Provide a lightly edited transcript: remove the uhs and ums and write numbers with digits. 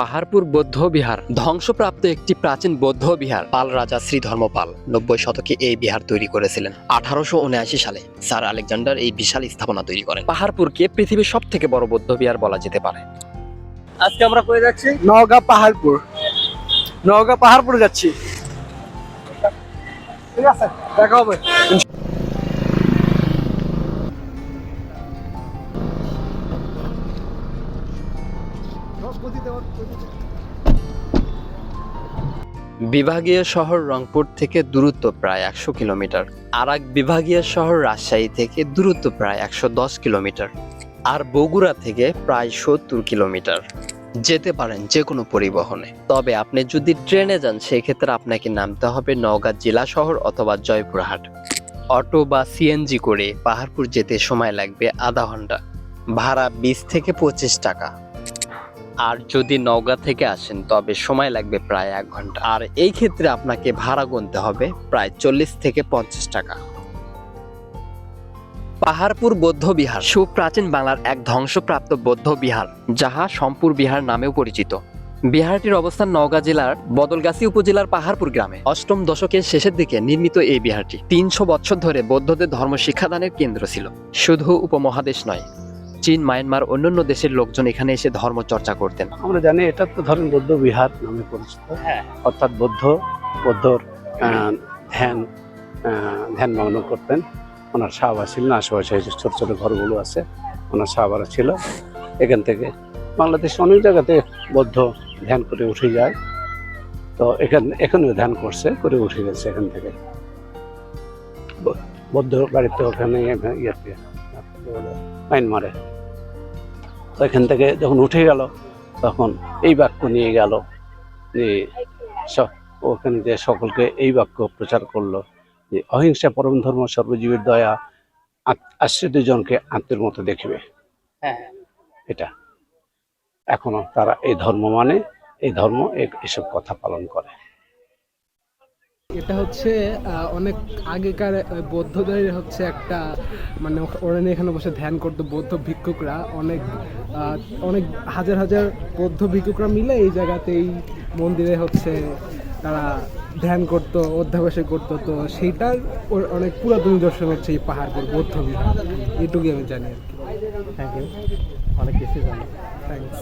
পাহাড়পুর বৌদ্ধ বিহার ধ্বংসপ্রাপ্ত একটি প্রাচীন বৌদ্ধ বিহার। পাল রাজা শ্রী ধর্মপাল 90 শতকে এই বিহার তৈরি করেছিলেন। 1879 সালে স্যার আলেকজান্ডার এই বিশাল স্থাপনা তৈরি করেন। পাহাড়পুরকে পৃথিবীর সব থেকে বড় বৌদ্ধ বিহার বলা যেতে পারে। আজকে আমরা কোথায় যাচ্ছি? নওগাঁ পাহাড়পুর। নওগাঁ পাহাড়পুর যাচ্ছি। ঠিক আছে, দেখা হবে। বিভাগীয় শহর রংপুর থেকে দূরত্ব প্রায় 100 কিলোমিটার। আর এক বিভাগীয় শহর রাজশাহী থেকে দূরত্ব প্রায় 110 কিলোমিটার। আর বগুড়া থেকে প্রায় 70 কিলোমিটার। যেতে পারেন যে কোনো পরিবহনে, তবে আপনি যদি ট্রেনে যান সেক্ষেত্রে আপনাকে নামতে হবে নওগাঁ জেলা শহর অথবা জয়পুরহাট। অটো বা সিএনজি করে পাহাড়পুর যেতে সময় লাগবে আধা ঘন্টা, ভাড়া 20 থেকে 25 টাকা। আর যদি নওগাঁ থেকে আসেন তবে সময় লাগবে প্রায় 1 ঘন্টা। আর এই ক্ষেত্রে আপনাকে ভাড়া গুনতে হবে প্রায় 40 থেকে 50 টাকা। পাহাড়পুর বৌদ্ধ বিহার সুপ্রাচীন বাংলার এক ধ্বংসপ্রাপ্ত বৌদ্ধ বিহার, যাহা সম্পুর বিহার নামেও পরিচিত। বিহারটির অবস্থান নওগাঁ জেলার বদলগাছি উপজেলার পাহাড়পুর গ্রামে। 8ম দশকের শেষের দিকে নির্মিত এই বিহারটি 300 বছর ধরে বৌদ্ধদের ধর্ম শিক্ষাদানের কেন্দ্র ছিল। শুধু উপমহাদেশ নয়, চীন, মায়ানমার, অন্যান্য দেশের লোকজন এখানে এসে ধর্ম চর্চা করতেন। আমরা জানি এটা তো ধরেন বৌদ্ধ বিহার নামে পরিচিত। অর্থাৎ বৌদ্ধর ধ্যান মগ্ন করতেন। ওনার সাহাবা ছিলেন, আশেপাশে ছোট ছোট ঘরগুলো আছে, ওনার সাহাবারা ছিল। এখান থেকে বাংলাদেশ অনেক জায়গাতে বৌদ্ধ ধ্যান করে উঠে যায়। তো এখানেও ধ্যান করে উঠে গেছে এখান থেকে। বৌদ্ধ বাড়িতে ওখানে মায়ানমারে। তো এখান থেকে যখন উঠে গেল তখন এই বাক্য নিয়ে গেল যে ওখানে যে সকলকে এই বাক্য প্রচার করলো যে অহিংসা পরম ধর্ম, সর্বজীবের দয়া, আশ্রিত জনকে আত্মের মতো দেখিবে। এটা এখনো তারা এই ধর্ম মানে, এই ধর্ম এসব কথা পালন করে। এটা হচ্ছে অনেক আগেকার বৌদ্ধদের হচ্ছে একটা মানে ওরা এখানে বসে ধ্যান করতো বৌদ্ধ ভিক্ষুকরা। অনেক হাজার হাজার বৌদ্ধ ভিক্ষুকরা মিলে এই জায়গাতেই মন্দিরে হচ্ছে তারা ধ্যান করতো, অধ্যাবসায় করতো। তো সেইটার অনেক পুরাতন নিদর্শন হচ্ছে এই পাহাড়পুর বৌদ্ধ বিহার। এইটুকুই আমি জানি আর কি। থ্যাংক ইউ, অনেক কিছু জানি। থ্যাংকস।